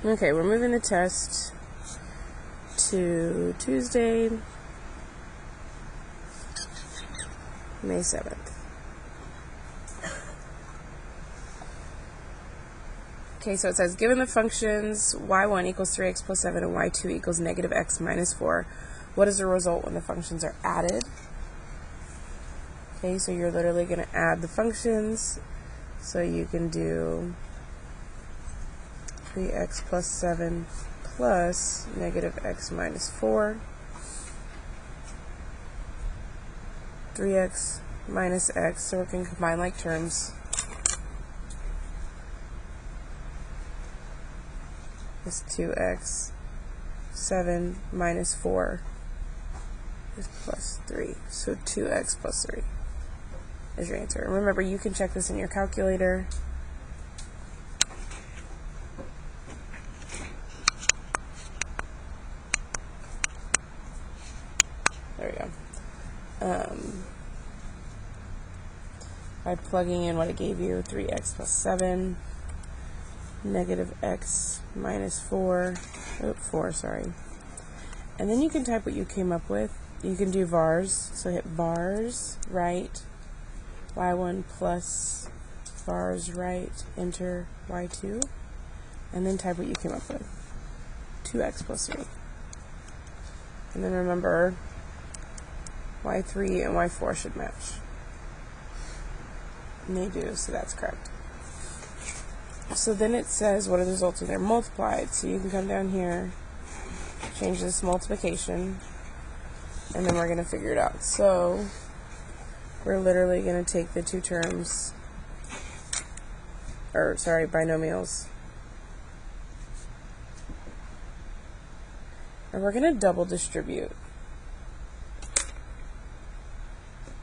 Okay, we're moving the test to Tuesday, May 7th. Okay, so it says, given the functions y1 equals 3x plus 7 and y2 equals negative x minus 4, what is the result when the functions are added? Okay, so you're literally going to add the functions. So you can do 3x plus 7 plus negative x minus 4. 3x minus x, so we can combine like terms. Is 2x. 7 minus 4 is plus 3. So 2x plus 3 is your answer. And remember, you can check this in your calculator. There we go. By plugging in what it gave you, 3x plus 7, negative x minus 4, sorry. And then you can type what you came up with. You can do vars, so hit vars, right, y1 plus vars, right, enter y2, and then type what you came up with, 2x plus 3. And then remember, y3 and y4 should match. And they do, so that's correct. So then it says, what are the results when they're multiplied? So you can come down here, change this multiplication, and then we're going to figure it out. So we're literally going to take the two terms, binomials, and we're going to double distribute.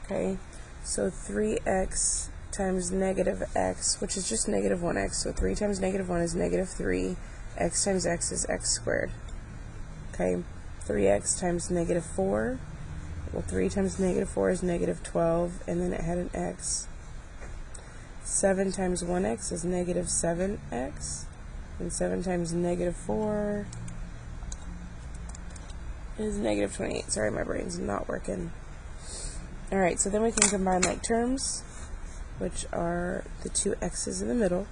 Okay, so 3x times negative x, which is just negative 1x, so 3 times negative 1 is negative 3, x times x is x squared. Okay, 3x times negative 4, well, 3 times negative 4 is negative 12, and then it had an x. 7 times 1x is negative 7x, and 7 times negative 4 is negative 28. Sorry, my brain's not working. Alright, so then we can combine like terms, which are the two x's in the middle,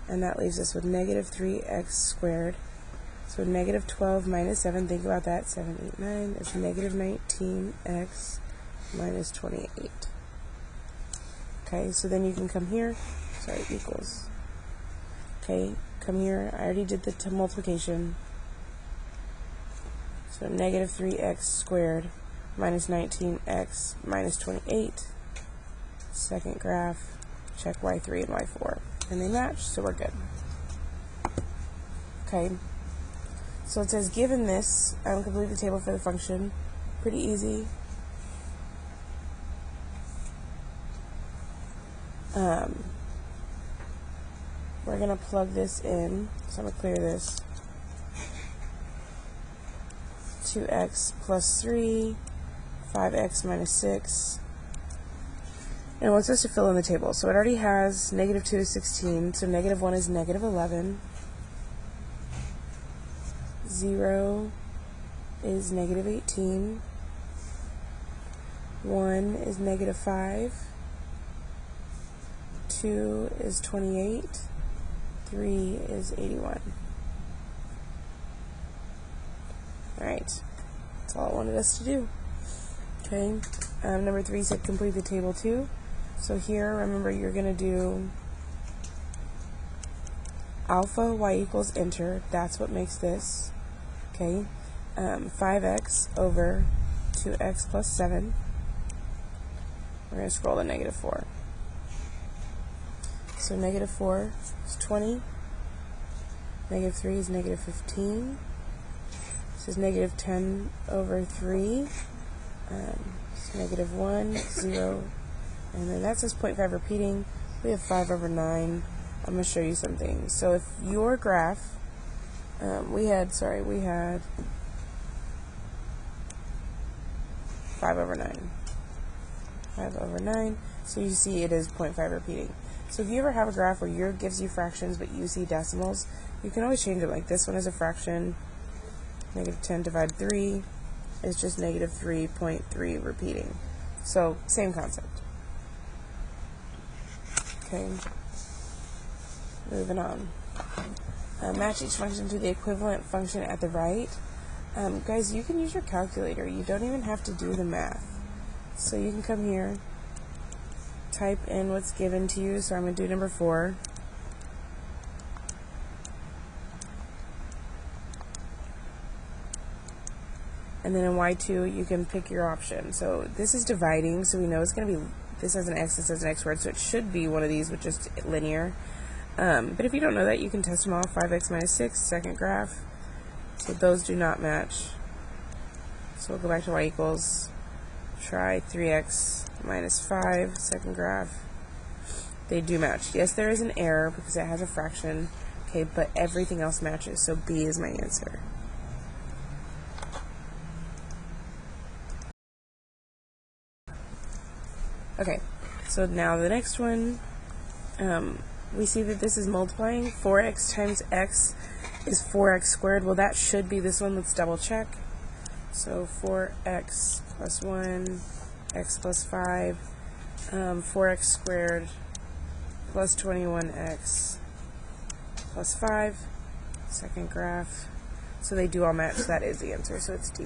and that leaves us with negative 3x squared. So negative 12 minus 7, think about that, 7, 8, 9, is negative 19x minus 28. Okay, so then you can come here, equals. Okay, come here, I already did the multiplication. So negative 3x squared minus 19x minus 28. Second graph, check y3 and y4, and they match, so we're good. Okay, so it says, given this, complete the table for the function. Pretty easy. We're going to plug this in, so I'm going to clear this. 2x plus 3, 5x minus 6. And it wants us to fill in the table. So it already has negative 2 is 16, so negative 1 is negative 11. 0 is negative 18. 1 is negative 5. 2 is 28. 3 is 81. Alright, that's all it wanted us to do. Okay, number 3 said complete the table too. So here, remember, you're going to do alpha y equals enter. That's what makes this. Okay, 5x over 2x plus 7. We're going to scroll to negative 4. So negative 4 is 20. Negative 3 is negative 15. This is negative 10 over 3. It's negative 1, 0. And then that says 0.5 repeating. We have 5 over 9. I'm going to show you something. So if your graph, we had 5 over 9. 5 over 9. So you see it is 0.5 repeating. So if you ever have a graph where yours gives you fractions but you see decimals, You can always change it, like this one is a fraction. Negative 10 divided 3 is just negative 3.3 repeating. So, same concept. Okay. Moving on. Match each function to the equivalent function at the right. Guys, you can use your calculator. You don't even have to do the math. So you can come here, type in what's given to you. So I'm going to do number 4. And then in Y2, you can pick your option. So this is dividing, so we know it's going to be, this has an x, this has an x squared, so it should be one of these with just linear. But if you don't know that, you can test them all. 5x minus 6, second graph. So those do not match. So we'll go back to y equals, try 3x minus 5, second graph. They do match. Yes, there is an error because it has a fraction, okay, but everything else matches, so B is my answer. Okay, so now the next one, we see that this is multiplying. 4x times x is 4x squared. Well, that should be this one. Let's double check. So 4x plus 1, x plus 5, 4x squared plus 21x plus 5, second graph. So they do all match. That is the answer, so it's D.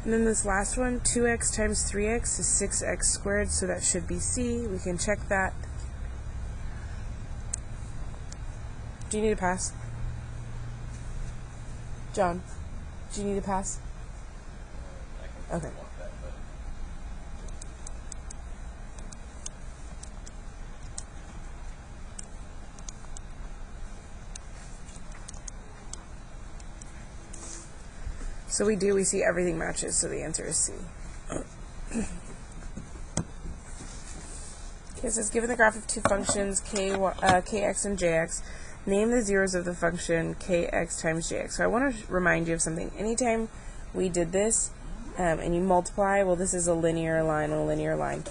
And then this last one, 2x times 3x is 6x squared, so that should be C. We can check that. Do you need a pass? John, do you need a pass? Okay. So we see everything matches, so the answer is C. Okay, it says given the graph of two functions, kx and jx, name the zeros of the function kx times jx. So I want to remind you of something. Anytime we did this, and you multiply, well, this is a linear line and a linear line.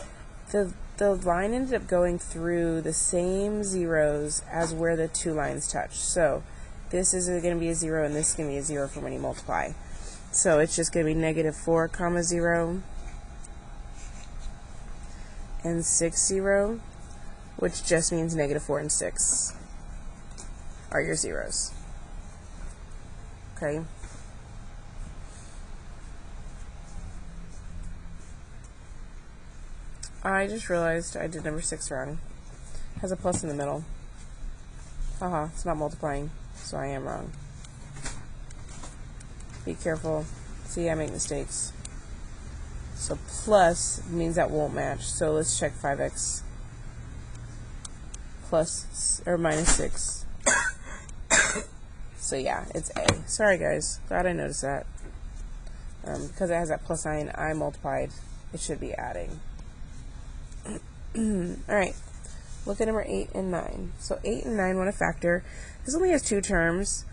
The line ended up going through the same zeros as where the two lines touch. So this is going to be a 0, and this is going to be a 0 for when you multiply. So it's just going to be negative 4, 0, and 6, 0, which just means negative 4 and 6 are your zeros. Okay. I just realized I did number 6 wrong. It has a plus in the middle. Haha, it's not multiplying, so I am wrong. Be careful. See, I make mistakes. So plus means that won't match. So let's check 5x plus or minus 6. So yeah, it's A. Sorry guys, glad I noticed that. Because it has that plus sign, I multiplied. It should be adding. Alright, look at number 8 and 9. So 8 and 9 want to factor. This only has 2 terms.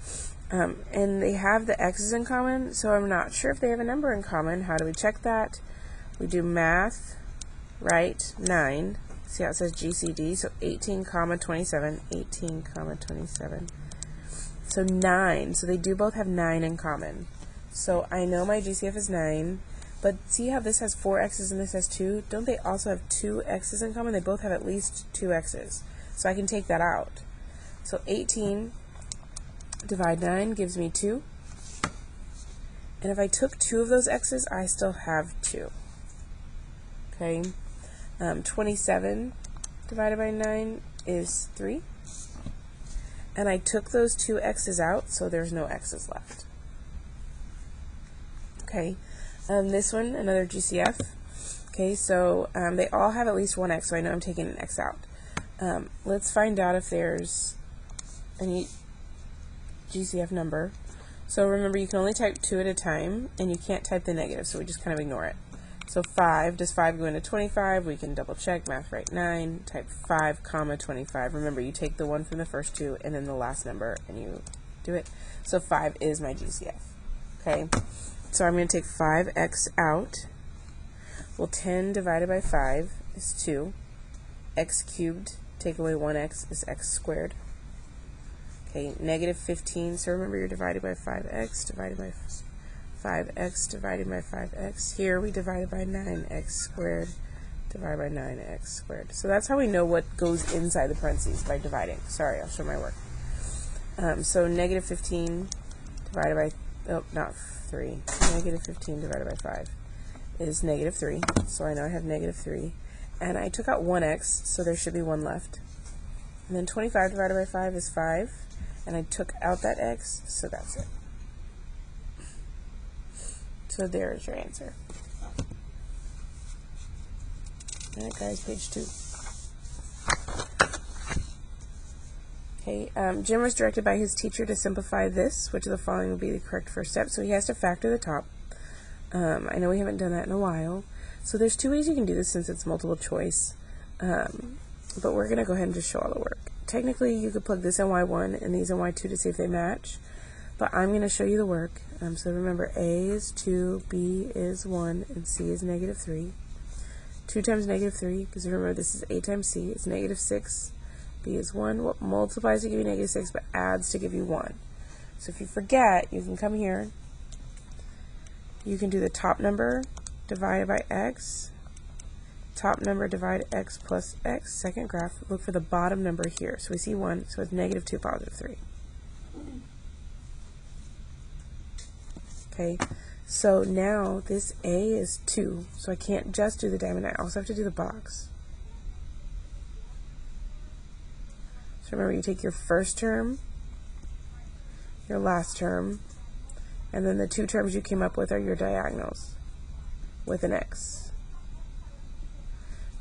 And they have the x's in common, so I'm not sure if they have a number in common. How do we check that? We do math, right, 9. See how it says GCD? So 18, 27, 18, 27. So 9. So they do both have 9 in common. So I know my GCF is 9, but see how this has 4 x's and this has 2? Don't they also have 2 x's in common? They both have at least 2 x's. So I can take that out. So 18 divide 9 gives me 2. And if I took 2 of those x's, I still have 2. Okay. 27 divided by 9 is 3. And I took those 2 x's out, so there's no x's left. Okay. This one, another GCF. Okay, so they all have at least 1 x, so I know I'm taking an x out. Let's find out if there's any GCF number. So remember, you can only type 2 at a time, and you can't type the negative, so we just kind of ignore it. So 5, does 5 go into 25? We can double check, math right 9, type 5, 25. Remember, you take the one from the first 2 and then the last number, and you do it. So 5 is my GCF. Okay, so I'm going to take 5x out. Well, 10 divided by 5 is 2. X cubed, take away 1x, is x squared. Okay, negative 15, so remember you're divided by 5x, divided by 5x, divided by 5x. Here we divided by 9x squared, divided by 9x squared. So that's how we know what goes inside the parentheses, by dividing. Sorry, I'll show my work. So negative 15 divided by, oh, not 3. Negative 15 divided by 5 is negative 3. So I know I have negative 3. And I took out 1x, so there should be 1 left. And then 25 divided by 5 is 5. And I took out that x, so that's it. So there is your answer. Alright guys, page 2. Okay, Jim was directed by his teacher to simplify this, which of the following will be the correct first step. So he has to factor the top. I know we haven't done that in a while. So there's 2 ways you can do this since it's multiple choice. But we're going to go ahead and just show all the work. Technically, you could plug this in y1 and these in y2 to see if they match. But I'm going to show you the work. So remember, A is 2, B is 1, and C is negative 3. 2 times negative 3, because remember this is A times C, it's negative 6. B is 1. What multiplies to give you negative 6, but adds to give you 1. So if you forget, you can come here. You can do the top number divided by x. Top number divide x plus x. Second graph. Look for the bottom number here. So we see 1, so it's negative 2, positive 3. Okay, so now this A is 2, so I can't just do the diamond, I also have to do the box. So remember, you take your first term, your last term, and then the 2 terms you came up with are your diagonals with an x.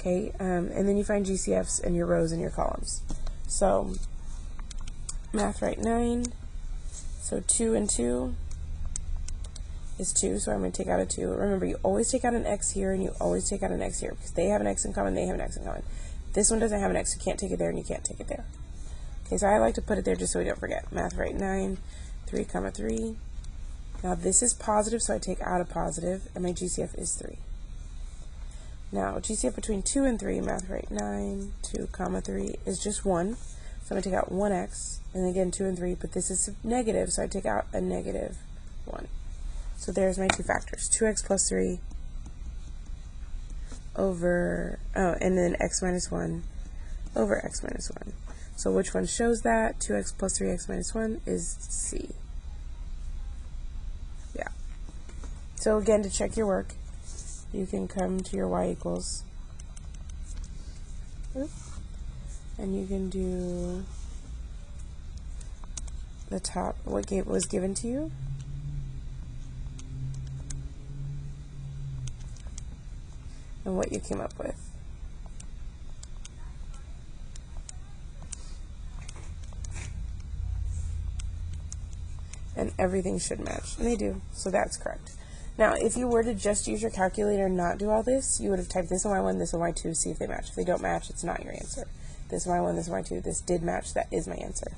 Okay, and then you find GCFs in your rows and your columns. So, math right 9, so 2 and 2 is 2, so I'm going to take out a 2. Remember, you always take out an x here and you always take out an x here because they have an x in common, they have an x in common. This one doesn't have an x, you can't take it there and you can't take it there. Okay, so I like to put it there just so we don't forget. Math right 9, 3 comma 3. Now this is positive, so I take out a positive, and my GCF is 3. Now GCF between 2 and 3, math right 9, 2 comma 3 is just 1. So I'm going to take out 1x, and again 2 and 3, but this is negative, so I take out a negative 1. So there's my 2 factors, 2x plus 3 over, oh, and then x minus 1 over x minus 1. So which one shows that? 2x plus 3x minus 1 is C. Yeah. So again, to check your work, you can come to your y equals, and you can do the top, what was given to you. And what you came up with. And everything should match. And they do, so that's correct. Now, if you were to just use your calculator and not do all this, you would have typed this in y1, this in y2, see if they match. If they don't match, it's not your answer. This in y1, this in y2, this did match, that is my answer.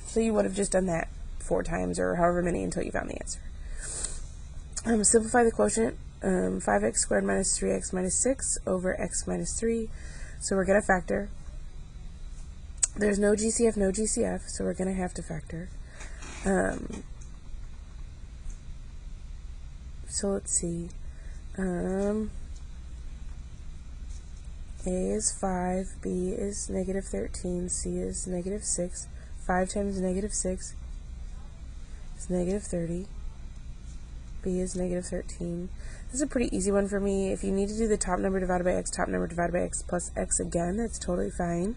So you would have just done that 4 times or however many until you found the answer. Simplify the quotient. 5x squared minus 3x minus 6 over x minus 3. So we're going to factor. There's no GCF, no GCF, so we're going to have to factor. So let's see. A is 5, B is negative 13, C is negative 6. 5 times negative 6 is negative 30. B is negative 13. This is a pretty easy one for me. If you need to do the top number divided by x, top number divided by x plus x again, that's totally fine.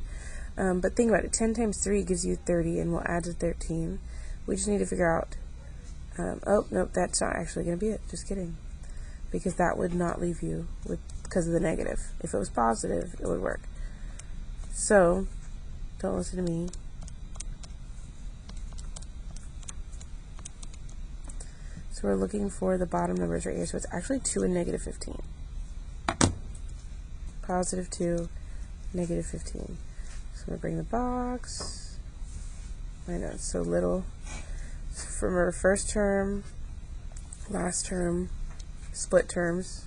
But think about it. 10 times 3 gives you 30, and we'll add to 13. We just need to figure out, oh, nope, that's not actually going to be it. Just kidding. Because that would not leave you with, because of the negative. If it was positive, it would work. So, don't listen to me. So we're looking for the bottom numbers right here. So it's actually 2 and negative 15. Positive 2, negative 15. So I'm going to bring the box. I know it's so little. So from our first term, last term, split terms.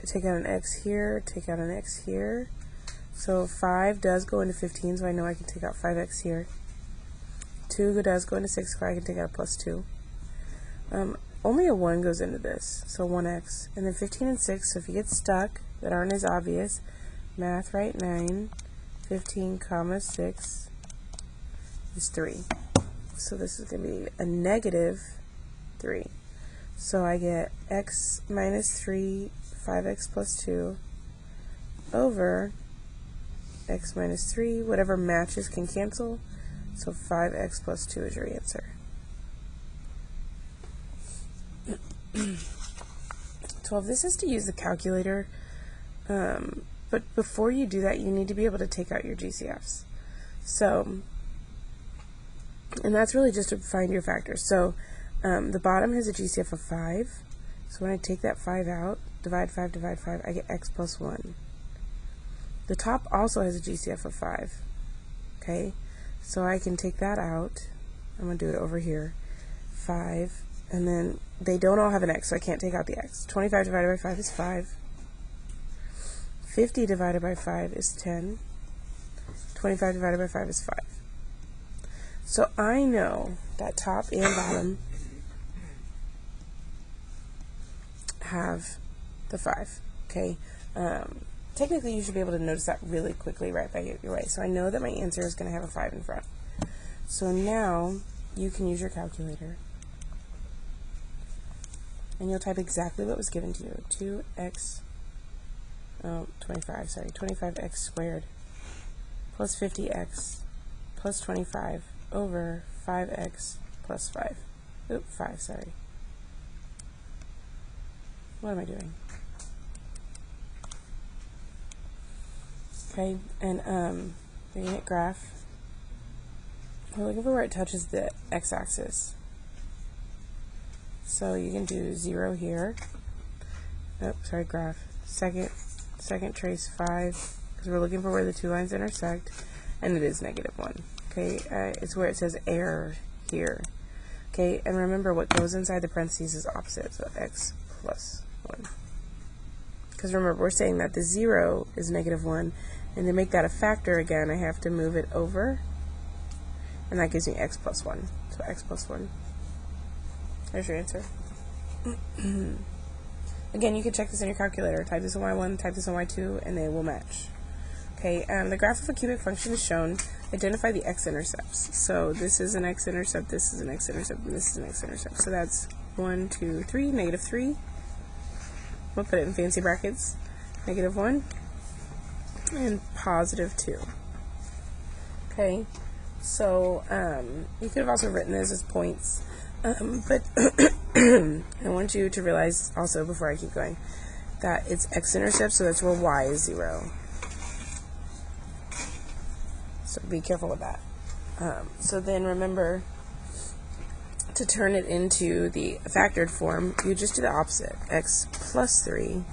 Take out an x here, take out an x here. So 5 does go into 15, so I know I can take out 5x here. 2 does go into 6, so I can take out a plus 2. Only a 1 goes into this, so 1x. And then 15 and 6, so if you get stuck, that aren't as obvious, math right 9, 15 comma 6 is 3. So this is going to be a negative 3. So I get x minus 3, 5x plus 2, over x minus 3, whatever matches can cancel, so 5x plus 2 is your answer. 12, this is to use the calculator, but before you do that, you need to be able to take out your GCFs. So, and that's really just to find your factors. So, the bottom has a GCF of 5, so when I take that 5 out, divide 5, I get x plus 1. The top also has a GCF of 5, okay? So I can take that out. I'm going to do it over here. 5, and then they don't all have an x, so I can't take out the x. 25 divided by 5 is 5. 50 divided by 5 is 10. 25 divided by 5 is 5. So I know that top and bottom have the 5, okay? Technically, you should be able to notice that really quickly right by your way. So I know that my answer is going to have a 5 in front. So now you can use your calculator. And you'll type exactly what was given to you. 25x squared plus 50x plus 25 over 5x plus 5. Oop, 5, sorry. What am I doing? Okay, and the unit graph, we're looking for where it touches the x-axis. So you can do 0 here. Oh, sorry, graph. Second trace 5, because we're looking for where the two lines intersect, and it is negative 1. Okay, it's where it says error here. Okay, and remember what goes inside the parentheses is opposite, so x plus 1. Because remember, we're saying that the 0 is negative 1, and to make that a factor again, I have to move it over, and that gives me x plus 1. So x plus 1. There's your answer. Again, you can check this in your calculator. Type this in y1, type this in y2, and they will match. Okay, the graph of a cubic function is shown. Identify the x-intercepts. So this is an x-intercept, this is an x-intercept, and this is an x-intercept. So that's 1, 2, 3, negative 3. We'll put it in fancy brackets. Negative 1 and positive 2. Okay, so you could have also written this as points, but I want you to realize also, before I keep going, that it's x-intercept, so that's where y is 0. So be careful with that. So then remember, to turn it into the factored form, you just do the opposite. X plus 3,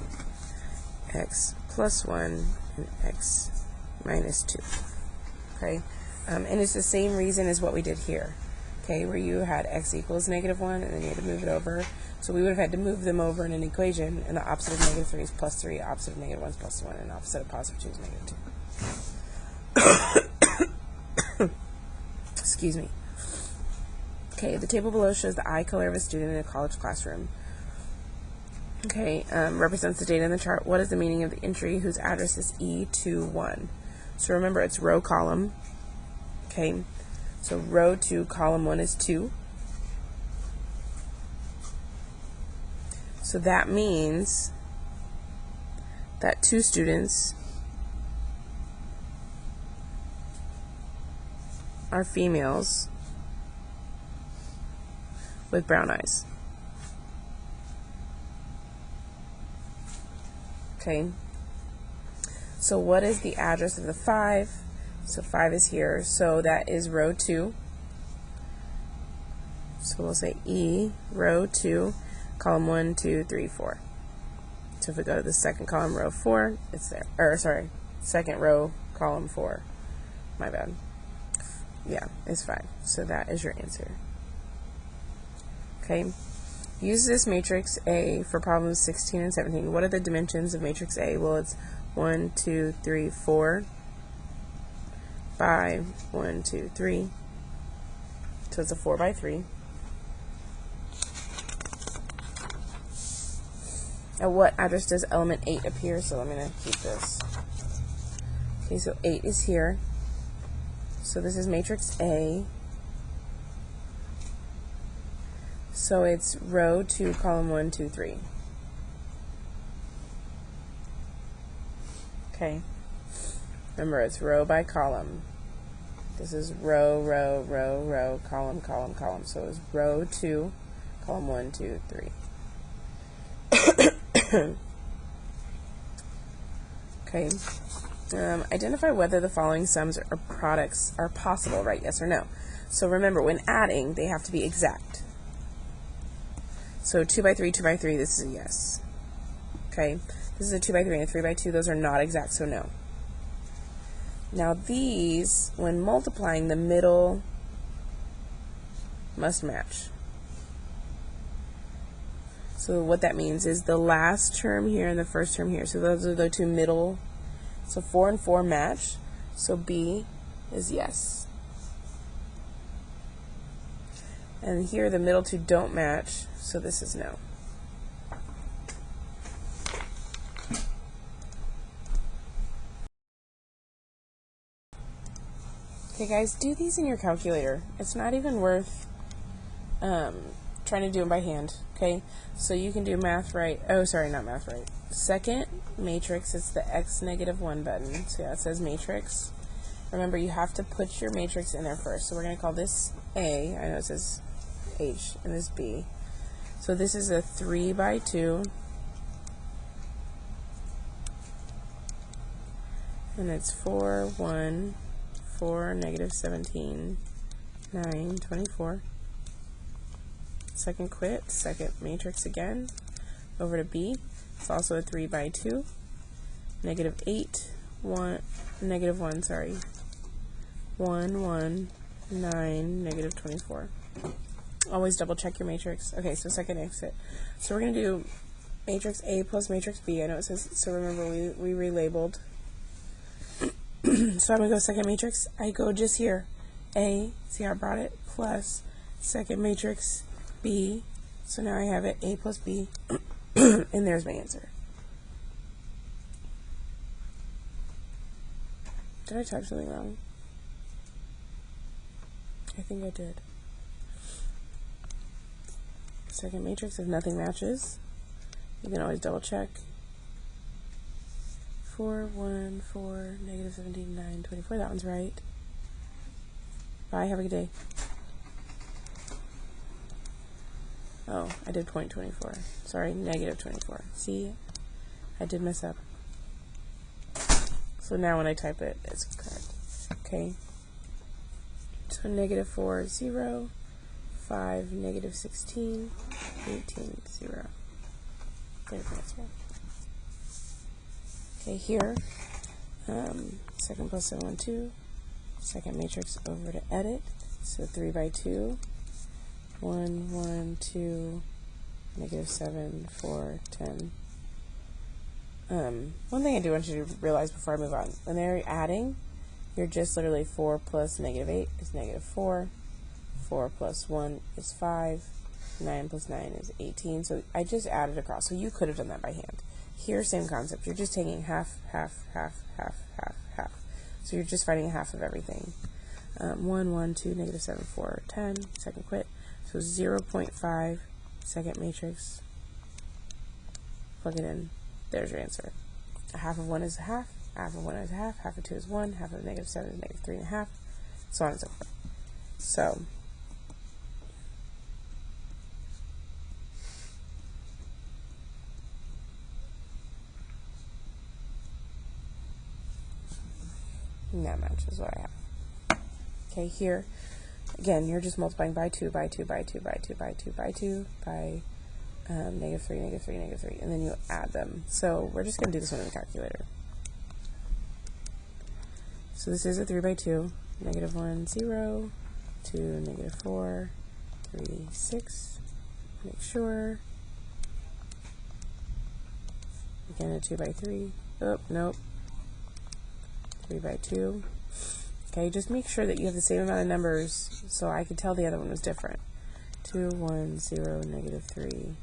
x plus 1, and x minus 2. Okay? And it's the same reason as what we did here. Okay, where you had x equals negative 1, and then you had to move it over. So we would have had to move them over in an equation, and the opposite of negative 3 is plus 3, opposite of negative 1 is plus 1, and opposite of positive 2 is negative 2. Excuse me. Okay, the table below shows the eye color of a student in a college classroom. Okay, represents the data in the chart. What is the meaning of the entry whose address is E21? So remember, it's row column. Okay, so row 2, column 1 is 2. So that means that 2 students are females with brown eyes. Okay, so what is the address of the 5? So 5 is here, so that is row 2. So we'll say E, row 2, column 1, 2, 3, 4. So if we go to the second column, row 4, it's there. Or sorry, second row, column 4. My bad. Yeah, it's 5. So that is your answer. Okay. Use this matrix A for problems 16 and 17. What are the dimensions of matrix A? Well, it's 1, 2, 3, 4 by 1, 2, 3. So it's a 4 by 3. At what address does element 8 appear? So I'm going to keep this. Okay, so 8 is here. So this is matrix A. So it's row 2, column 1, 2, 3. Okay. Remember, it's row by column. This is row, row, row, row, column, column, column. So it's row 2, column 1, 2, 3. Okay. Identify whether the following sums or products are possible, right? Yes or no. So remember, when adding, they have to be exact. So 2 by 3, 2 by 3, this is a yes. Okay. This is a 2 by 3 and a 3 by 2. Those are not exact, so no. Now these, when multiplying, the middle must match. So what that means is the last term here and the first term here. So those are the two middle. So 4 and 4 match. So B is yes. And here the middle two don't match. So this is no. Okay guys, do these in your calculator. It's not even worth trying to do them by hand, okay? So you can do math right. Oh, sorry, not math right. Second matrix, it's the X negative 1 button. So yeah, it says matrix. Remember, you have to put your matrix in there first. So we're going to call this A. I know it says H, and this B. So this is a 3 by 2. And it's 4, 1, 4, negative 17, 9, 24. Second quit, second matrix again, over to B. It's also a 3 by 2, negative 8, 1, negative 1, sorry, 1, 1, 9, negative 24. Always double check your matrix. Okay, so second exit. So we're going to do matrix A plus matrix B. I know it says, so remember we relabeled. So I'm going to go second matrix. I go just here, A, see how I brought it, plus second matrix B. So now I have it A plus B, and there's my answer. Did I type something wrong? I think I did. Second matrix, if nothing matches, you can always double check. 4, 1, 4, negative 17, 9, 24. That one's right. Bye, have a good day. Oh, I did 0.24. Sorry, negative 24. See, I did mess up. So now when I type it, it's correct. Okay. So negative 4, 0. 5, negative 16, 18, 0. There's the answer. Okay, here, second plus 7, 1, 2. Second matrix over to edit. So 3 by 2. 1, 1, 2, negative 7, 4, 10. One thing I do want you to realize before I move on, when they're adding, you're just literally 4 plus negative 8 is negative 4. 4 plus 1 is 5. 9 plus 9 is 18. So I just added across. So you could have done that by hand. Here, same concept. You're just taking half, half, half, half, half, half. So you're just finding half of everything. 1, 1, 2, negative 7, 4, 10. Second quit. So 0.5, second matrix. Plug it in. There's your answer. A half of 1 is a half. Half of 1 is a half. Half of 2 is 1. Half of negative 7 is negative 3.5. So on and so forth. So that matches what I have. Okay, here, again, you're just multiplying by 2, by 2, by 2, by 2, by 2, by 2, by negative 3, negative 3, negative 3, and then you add them. So we're just going to do this one in the calculator. So this is a 3 by 2, negative 1, 0, 2, negative 4, 3, 6, make sure. Again, a 2 by 3, Oh, nope. 3 by 2. Okay, just make sure that you have the same amount of numbers so I could tell the other one was different. 2, 1, 0, negative 3,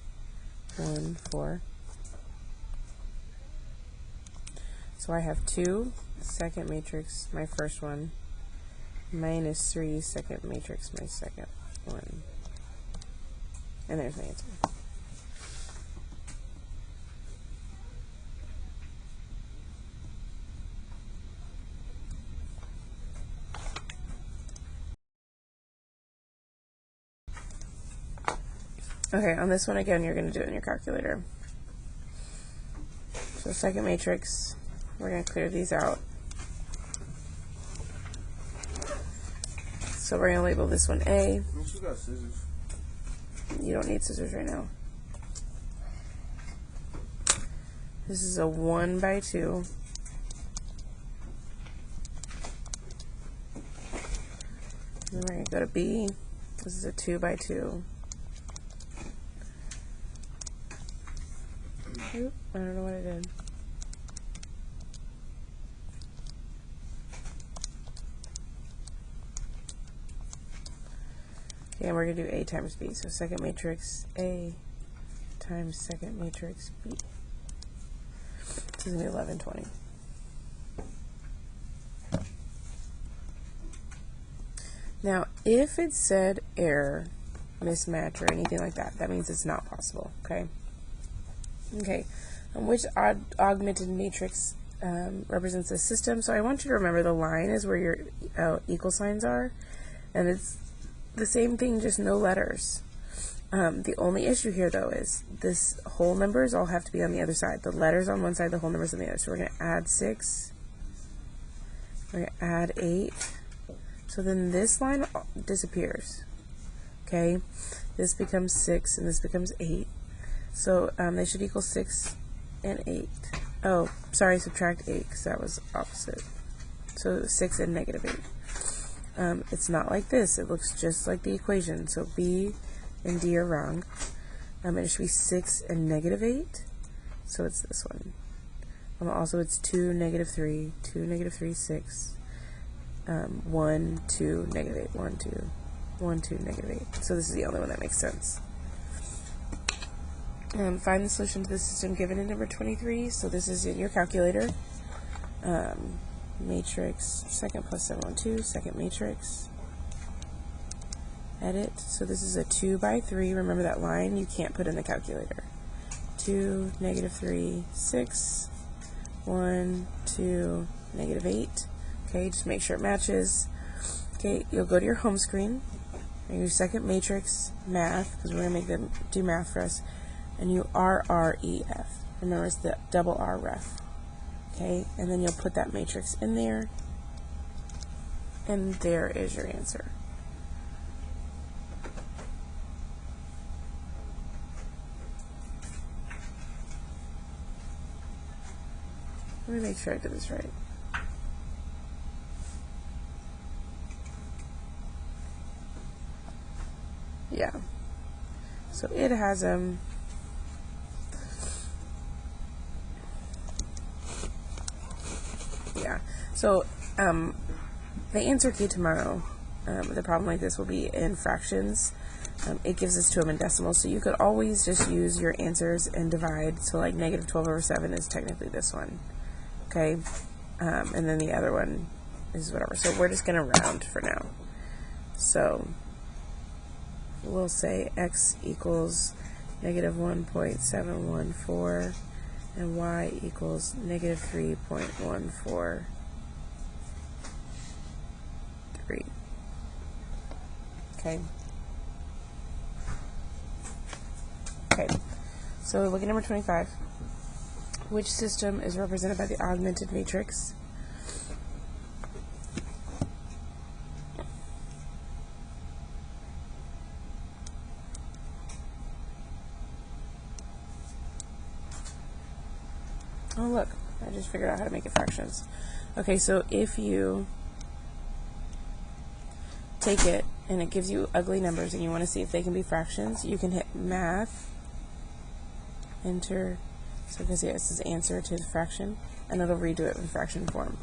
1, 4. So I have 2, second matrix, my first one, minus 3, second matrix, my second one. And there's my answer. Okay, on this one again, you're going to do it in your calculator. So second matrix, we're going to clear these out. So we're going to label this one A. You got scissors. You don't need scissors right now. This is a 1 by 2. Then we're going to go to B. This is a 2 by 2. Oop, I don't know what I did. Okay, and we're going to do A times B. So second matrix A times second matrix B. This is going to be 11, 20. Now, if it said error, mismatch, or anything like that, that means it's not possible, okay? Okay, and which augmented matrix represents the system? So I want you to remember the line is where your equal signs are, and it's the same thing, just no letters. The only issue here, though, is this whole numbers all have to be on the other side. The letters on one side, the whole numbers on the other. So we're going to add 6. We're going to add 8. So then this line disappears. Okay, this becomes 6, and this becomes 8. So they should equal 6 and 8. Oh, sorry, subtract 8 because that was opposite. So 6 and negative 8. It's not like this. It looks just like the equation. So B and D are wrong. It should be 6 and negative 8. So it's this one. Also, it's 2, negative 3, 2, negative 3, 6. 1, 2, negative 8, 1, 2, 1, 2, negative 8. So this is the only one that makes sense. Find the solution to the system given in number 23. So this is in your calculator. Matrix, second plus 712, second matrix. Edit. So this is a 2 by 3. Remember that line you can't put in the calculator. 2, negative 3, 6, 1, 2, negative 8. Okay, just make sure it matches. Okay, you'll go to your home screen, and your second matrix, math, because we're going to make them do math for us, and you RREF. Remember, it's the double R ref. Okay, and then you'll put that matrix in there, and there is your answer. Let me make sure I did this right. Yeah. So it has yeah. So the answer key tomorrow, the problem like this will be in fractions. It gives us to them in decimals, so you could always just use your answers and divide. So like negative 12 over 7 is technically this one. Okay, and then the other one is whatever. So we're just going to round for now. So we'll say x equals negative 1.714 and y equals negative 3.143. Okay. Okay. So look at number 25. Which system is represented by the augmented matrix? Oh, look, I just figured out how to make it fractions. Okay, so if you take it and it gives you ugly numbers and you want to see if they can be fractions, you can hit math, enter, so because yeah, this is answer to the fraction, and it'll redo it in fraction form.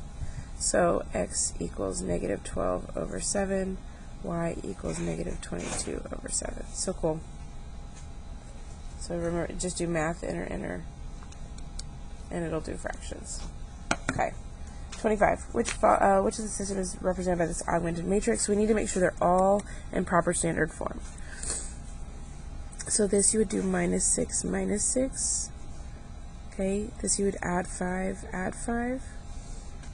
So x equals negative 12 over 7, y equals negative 22 over 7. So cool. So remember, just do math, enter, and it'll do fractions. Okay. 25. Which of the system is represented by this augmented matrix? We need to make sure they're all in proper standard form. So this you would do minus 6, minus 6. Okay, this you would add 5, add 5.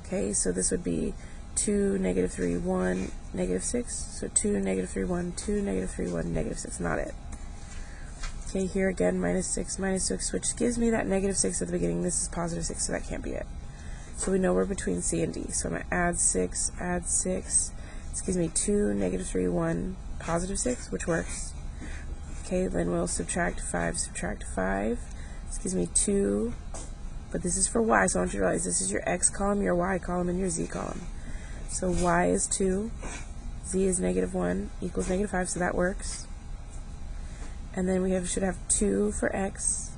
Okay, so this would be 2, negative 3, 1, negative 6. So 2, negative 3, 1, 2, negative 3, 1, negative 6. Not it. Okay, here again, minus 6, which gives me that negative 6 at the beginning. This is positive 6, so that can't be it. So we know we're between C and D. So I'm going to add 6. This gives me 2, negative 3, 1, positive 6, which works. Okay, then we'll subtract 5. This gives me 2, but this is for y, so I want you to realize this is your x column, your y column, and your z column. So y is 2, z is negative 1, equals negative 5, so that works. And then we should have 2 for x,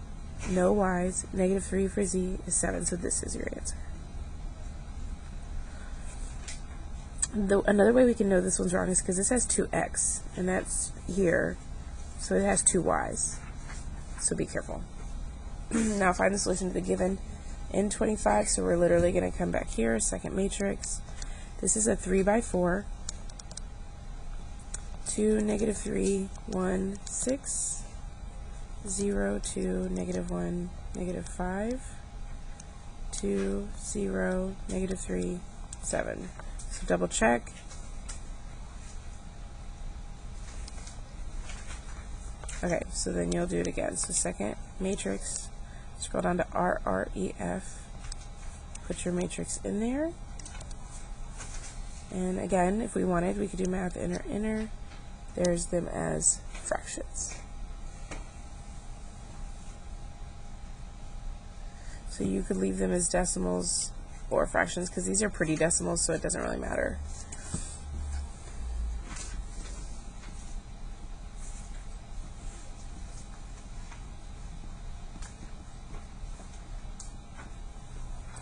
no y's, negative 3 for z is 7, so this is your answer. Another way we can know this one's wrong is because this has 2x, and that's here, so it has 2 y's. So be careful. Now find the solution to the given in 25, so we're literally going to come back here, second matrix. This is a 3 by 4, 2, negative 3, 1, 6, 0, 2, negative 1, negative 5, 2, 0, negative 3, 7. So double check. Okay, so then you'll do it again. So second matrix, scroll down to RREF, put your matrix in there. And again, if we wanted, we could do math, enter. There's them as fractions. So you could leave them as decimals or fractions because these are pretty decimals, so it doesn't really matter.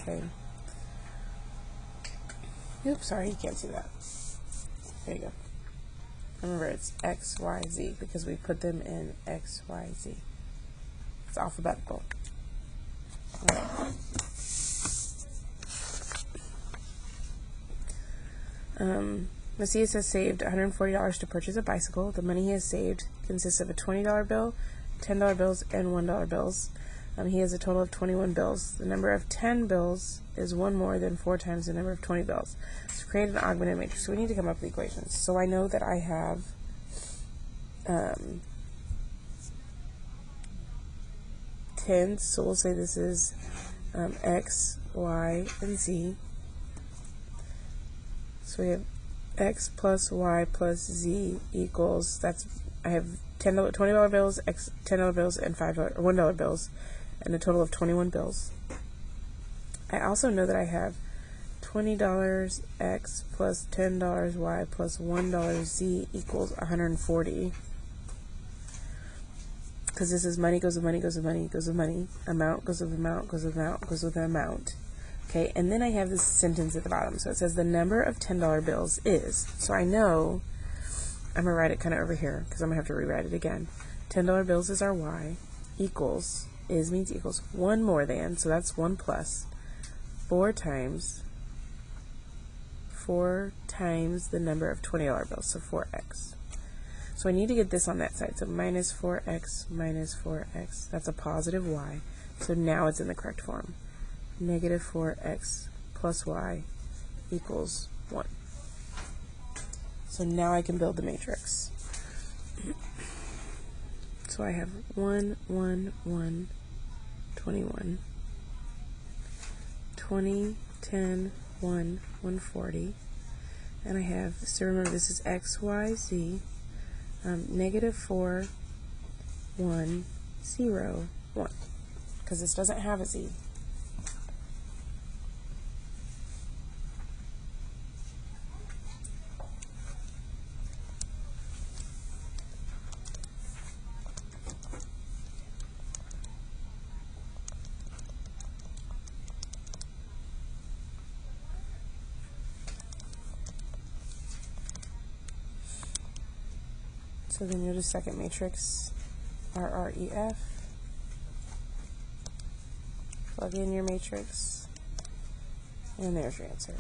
Okay. Oops, sorry, you can't see that. There you go. Remember, it's X, Y, Z because we put them in X, Y, Z. It's alphabetical. All right. Macias has saved $140 to purchase a bicycle. The money he has saved consists of a $20 bill, $10 bills, and $1 bills. He has a total of 21 bills. The number of 10 bills is one more than 4 times the number of 20 bills. So create an augmented matrix. So we need to come up with equations. So I know that I have 10, so we'll say this is X, Y, and Z. So we have X plus Y plus Z equals, I have $20 bills, $10 bills, and $1 bills, and a total of 21 bills. I also know that I have $20 X plus $10 Y plus $1 Z equals 140. Because this is money goes with money goes with money goes with money, amount goes with amount goes with amount goes with amount. Okay, and then I have this sentence at the bottom. So it says the number of $10 bills is. So I know I'm going to write it kind of over here because I'm going to have to rewrite it again. $10 bills is our Y, equals, means equals, 1 more than, so that's 1 plus, 4 times the number of $20 bills, so 4x. So I need to get this on that side, so minus 4x minus 4x, that's a positive Y, so now it's in the correct form. Negative 4x plus y equals 1. So now I can build the matrix. So I have 1, 1, 1, 21, 20, 10, 1, 140, and I have, so remember this is x, y, z, negative 4, 1, 0, 1, because this doesn't have a z. So then you'll do second matrix, RREF, plug in your matrix, and there's your answer.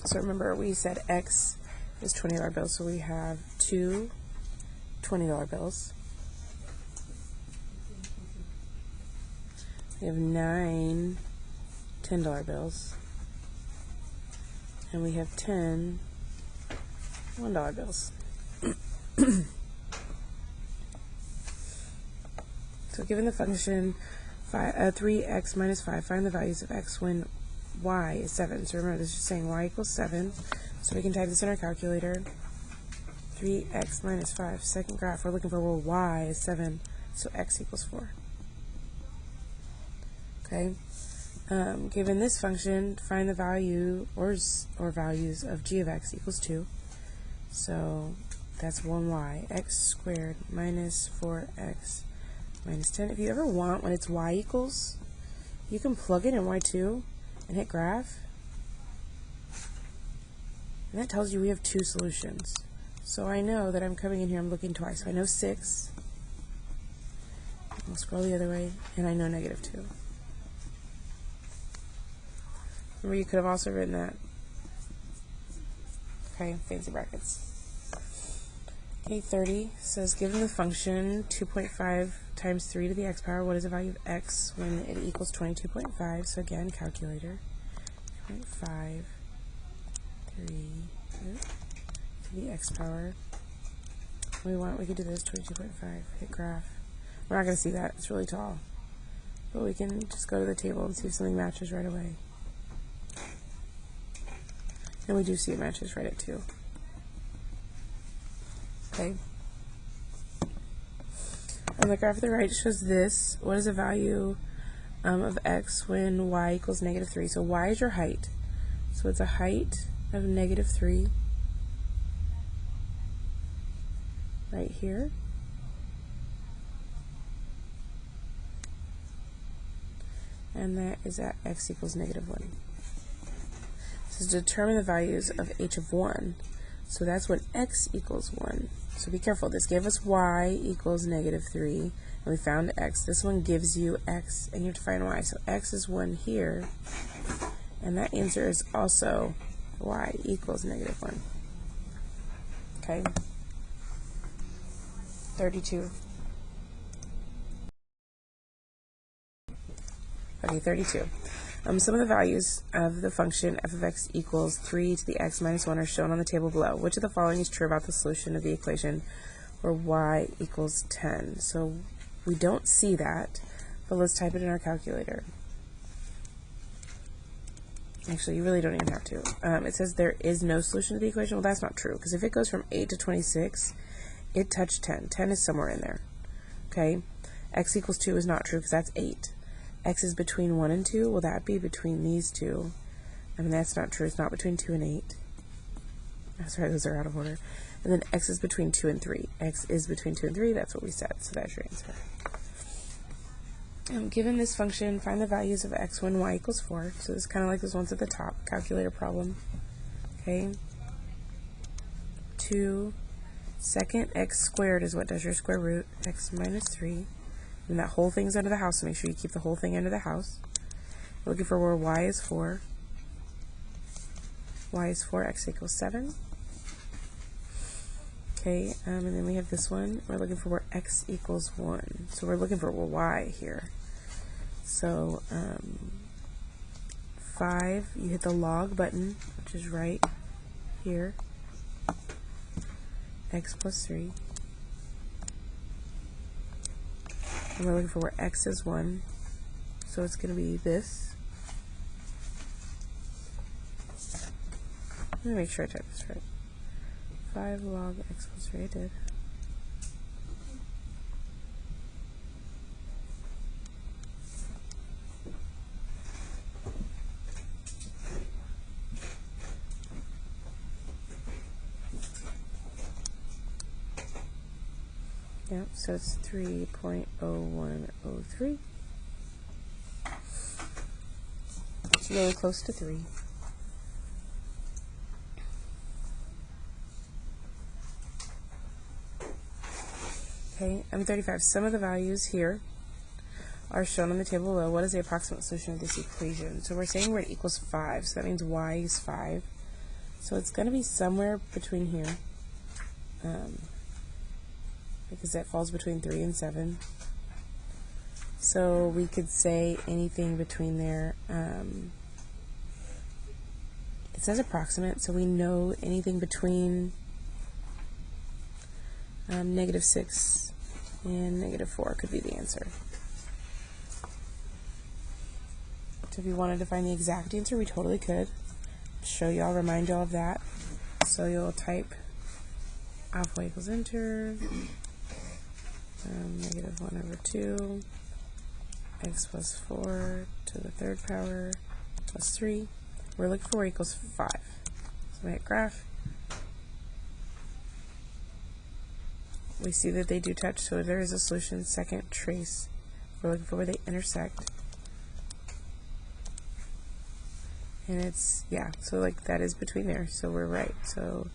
So remember, we said X is $20 bills, so we have two $20 bills. We have 9 $10 bills. And we have 10 $1 bills. So given the function 3x minus 5, find the values of x when y is 7. So remember, this is just saying y equals 7. So we can type this in our calculator. 3x minus 5. Second graph, we're looking for where y is 7, so x equals 4. Okay. Given this function, find the value or values of g of x equals 2. So that's 1y. X squared minus 4x minus 10. If you ever want, when it's y equals, you can plug it in y2 and hit graph. And that tells you we have two solutions. So I know that I'm coming in here, I'm looking twice. So I know 6. I'll scroll the other way, and I know negative 2. Remember, you could have also written that. Okay, fancy brackets. Okay, 30 says, given the function 2.5 times 3 to the x power, what is the value of x when it equals 22.5? So again, calculator. 2.5, 3 to the x power. We could do this, 22.5, hit graph. We're not going to see that, it's really tall. But we can just go to the table and see if something matches right away. And we do see it matches right at 2. Okay. On the graph to the right, it shows this. What is the value of x when y equals negative 3? So y is your height. So it's a height of negative 3 right here. And that is at x equals negative 1. So to determine the values of h of 1, so that's when x equals 1. So be careful. This gave us y equals negative 3, and we found x. This one gives you x, and you have to find y. So x is 1 here, and that answer is also y equals negative 1. Okay? 32. Okay, 32. Some of the values of the function f of x equals 3 to the x minus 1 are shown on the table below. Which of the following is true about the solution of the equation where y equals 10? So we don't see that, but let's type it in our calculator. Actually, you really don't even have to. It says there is no solution to the equation. Well, that's not true, because if it goes from 8 to 26, it touched 10. 10 is somewhere in there. Okay? X equals 2 is not true, because that's 8. X is between 1 and 2. Will that be between these two? I mean, that's not true. It's not between 2 and 8. Oh, sorry, those are out of order. And then x is between 2 and 3. X is between 2 and 3. That's what we said. So that's your answer. Given this function, find the values of x when y equals 4. So this is kind of like those ones at the top. Calculator problem. Okay. 2 second x squared is what does your square root. X minus 3. And that whole thing's under the house, so make sure you keep the whole thing under the house. We're looking for where y is 4. Y is 4, x equals 7. Okay, and then we have this one. We're looking for where x equals 1. So we're looking for y here. So 5, you hit the log button, which is right here. X plus 3. And we're looking for where x is 1. So it's going to be this. Let me make sure I type this right. 5 log x plus 3, I did. Yep, so it's 3.0103. It's really close to 3. Okay, M35. Some of the values here are shown on the table below. What is the approximate solution of this equation? So we're saying we're at equals 5, so that means y is 5. So it's going to be somewhere between here, because that falls between 3 and 7. So we could say anything between there. It says approximate, so we know anything between -6 and -4 could be the answer. So if you wanted to find the exact answer, we totally could. Show y'all, remind y'all of that. So you'll type alpha equals enter, -1/2, x plus 4 to the third power plus 3. We're looking for equals 5. So we hit graph. We see that they do touch, so there is a solution. Second trace. We're looking for where they intersect. And it's, yeah, so like that is between there, so we're right. So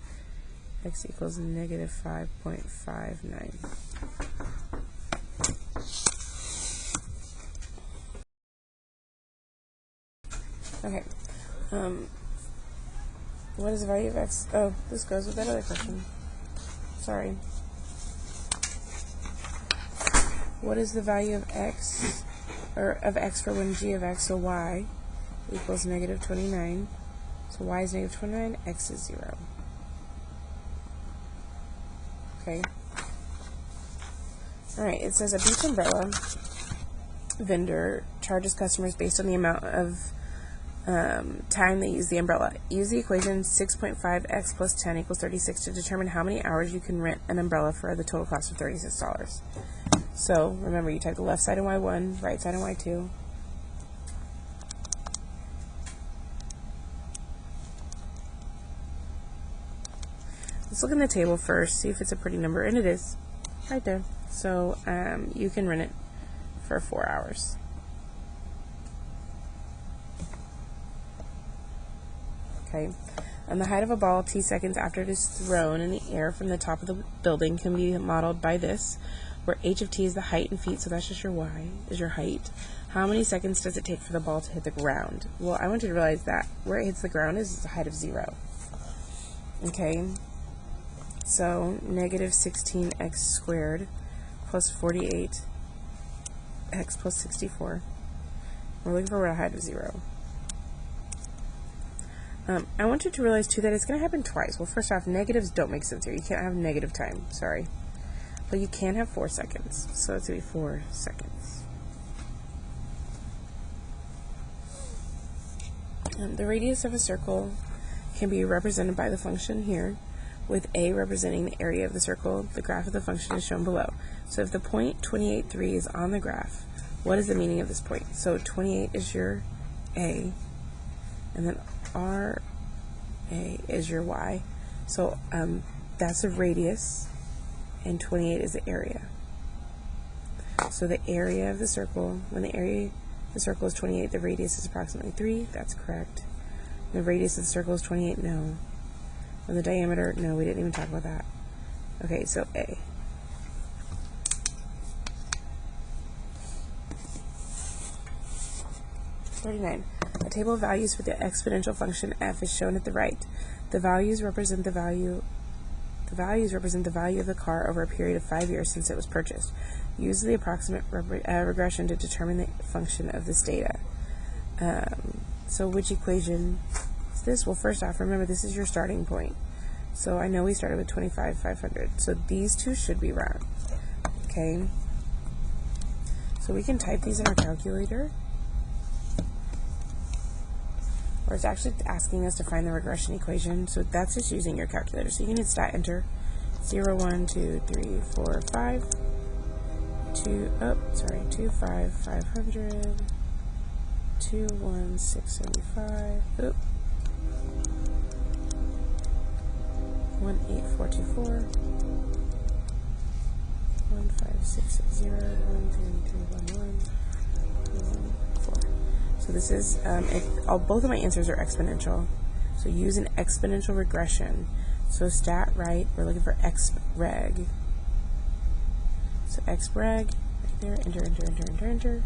x equals -5.59. Okay. What is the value of x? Oh, this goes with that other question. Sorry. What is the value of x, or of x for when g of x, so y, equals -29. So y is -29, x is 0. Okay. Alright, it says a beach umbrella vendor charges customers based on the amount of time they use the umbrella. Use the equation 6.5x plus 10 equals 36 to determine how many hours you can rent an umbrella for the total cost of $36. So remember, you type the left side in y1, right side in y2. Let's look in the table first, see if it's a pretty number, and it is, right there. So you can rent it for 4 hours. Okay, and the height of a ball t seconds after it is thrown in the air from the top of the building can be modeled by this, where h of t is the height in feet, so that's just your y, is your height. How many seconds does it take for the ball to hit the ground? Well, I want you to realize that where it hits the ground is the height of 0. Okay, so -16x squared plus 48x plus 64. We're looking for a height of 0. I want you to realize, too, that it's going to happen twice. Well, first off, negatives don't make sense here. You can't have negative time. Sorry. But you can have 4 seconds. So it's going to be 4 seconds. The radius of a circle can be represented by the function here, with A representing the area of the circle. The graph of the function is shown below. So if the point 28.3 is on the graph, what is the meaning of this point? So 28 is your A, and then RA is your Y. So that's a radius, and 28 is the area. So the area of the circle, when the area of the circle is 28, the radius is approximately 3. That's correct. The radius of the circle is 28. No. And the diameter, no, we didn't even talk about that. Okay, so A. A table of values for the exponential function f is shown at the right. The values represent the value of the car over a period of 5 years since it was purchased. Use the approximate regression to determine the function of this data. So which equation is this? Well, first off, remember this is your starting point. So I know we started with 25,500. So these two should be round. Okay. So we can type these in our calculator. Or it's actually asking us to find the regression equation, so that's just using your calculator. So you can hit stat enter, 0, 1, 2, 3, 4, 5, 2, 5, 500, 2, 1, 675, 1, 8, 4, 2, 4, 1, 5, 6, 6, 0, 1, 3, 3, 1, 1, 2, 1, 4. So this is, both of my answers are exponential. So use an exponential regression. So stat right, we're looking for x reg. So Algebraic, right there, enter, enter, enter, enter, enter.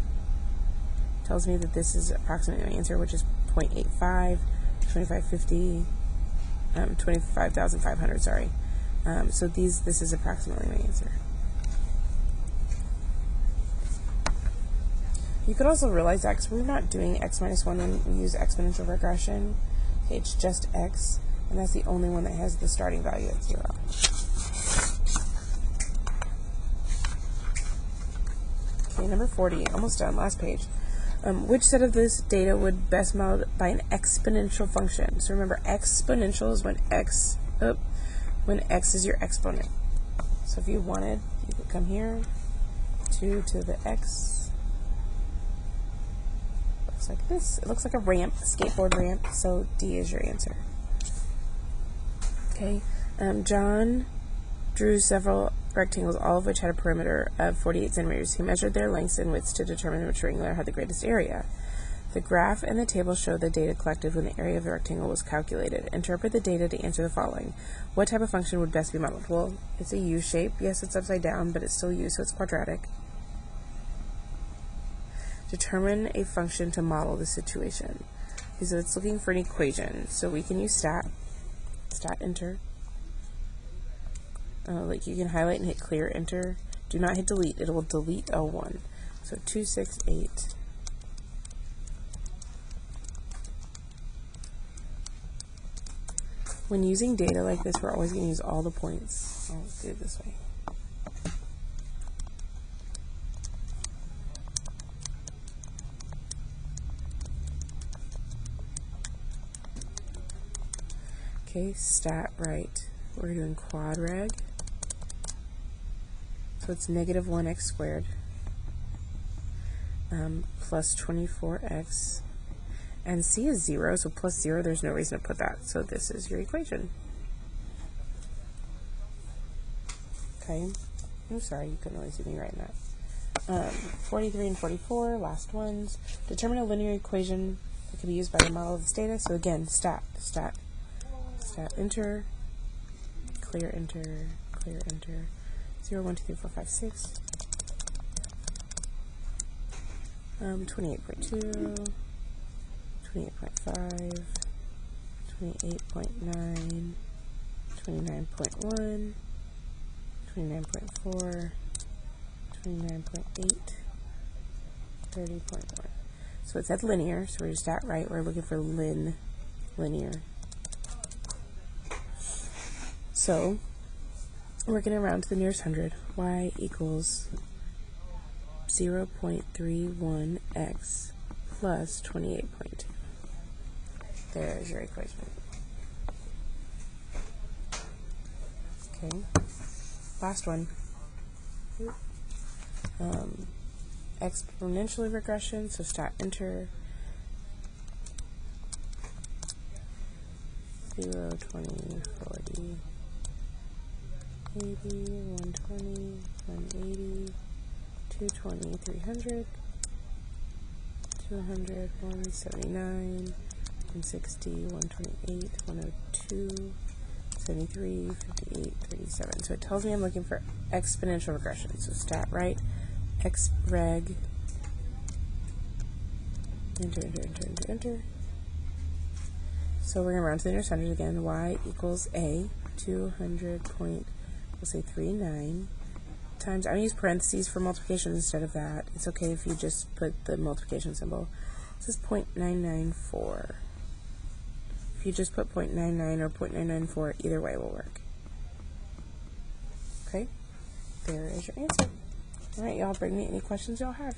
Tells me that this is approximately my answer, which is 0.85, 2550, 25,500, sorry. So this is approximately my answer. You could also realize that because we're not doing x minus 1 when we use exponential regression. Okay, it's just x, and that's the only one that has the starting value at 0. Okay, number 40, almost done, last page. Which set of this data would best modeled by an exponential function? So remember, exponential is when x is your exponent. So if you wanted, you could come here, 2 to the x. Looks like this. It looks like a ramp, a skateboard ramp, so D is your answer. Okay, John drew several rectangles, all of which had a perimeter of 48 centimeters. He measured their lengths and widths to determine which rectangle had the greatest area. The graph and the table show the data collected when the area of the rectangle was calculated. Interpret the data to answer the following. What type of function would best be modeled? Well, it's a U shape. Yes, it's upside down, but it's still U, so it's quadratic. Determine a function to model the situation. Okay, so it's looking for an equation. So we can use stat enter. Like you can highlight and hit clear enter. Do not hit delete. It will delete L1. So 268. When using data like this, we're always going to use all the points. I'll do it this way. Okay, stat right. We're doing quadrag. So it's negative 1x squared plus 24x. And c is 0, so plus 0, there's no reason to put that. So this is your equation. Okay. I'm sorry, you couldn't really see me writing that. 43 and 44, last ones. Determine a linear equation that can be used by the model of this data. So again, stat enter, clear enter, 0, 1, 2, 3, 4, 5, 6, 28.2, 28.5, 28.9, 29.1, 29.4, 29.8, 30.1. So it said linear, so we're just at right. We're looking for linear. So we're going to round to the nearest hundred. Y equals 0.31x plus 28.2. There's your equation. Okay, last one. Exponential regression, so stat enter. 0, 20, 40, 80, 120, 180, 220, 300, 200, 179, 160, 128, 102, 73, 58, 37. So it tells me I'm looking for exponential regression. So stat right, Algebraic, enter. So we're going to round to the nearest hundred again. Y equals A, 200.39 times, I'm going to use parentheses for multiplication instead of that. It's okay if you just put the multiplication symbol. This is 0.994. If you just put 0.99 or 0.994, either way will work. Okay, there is your answer. All right, y'all, bring me any questions y'all have.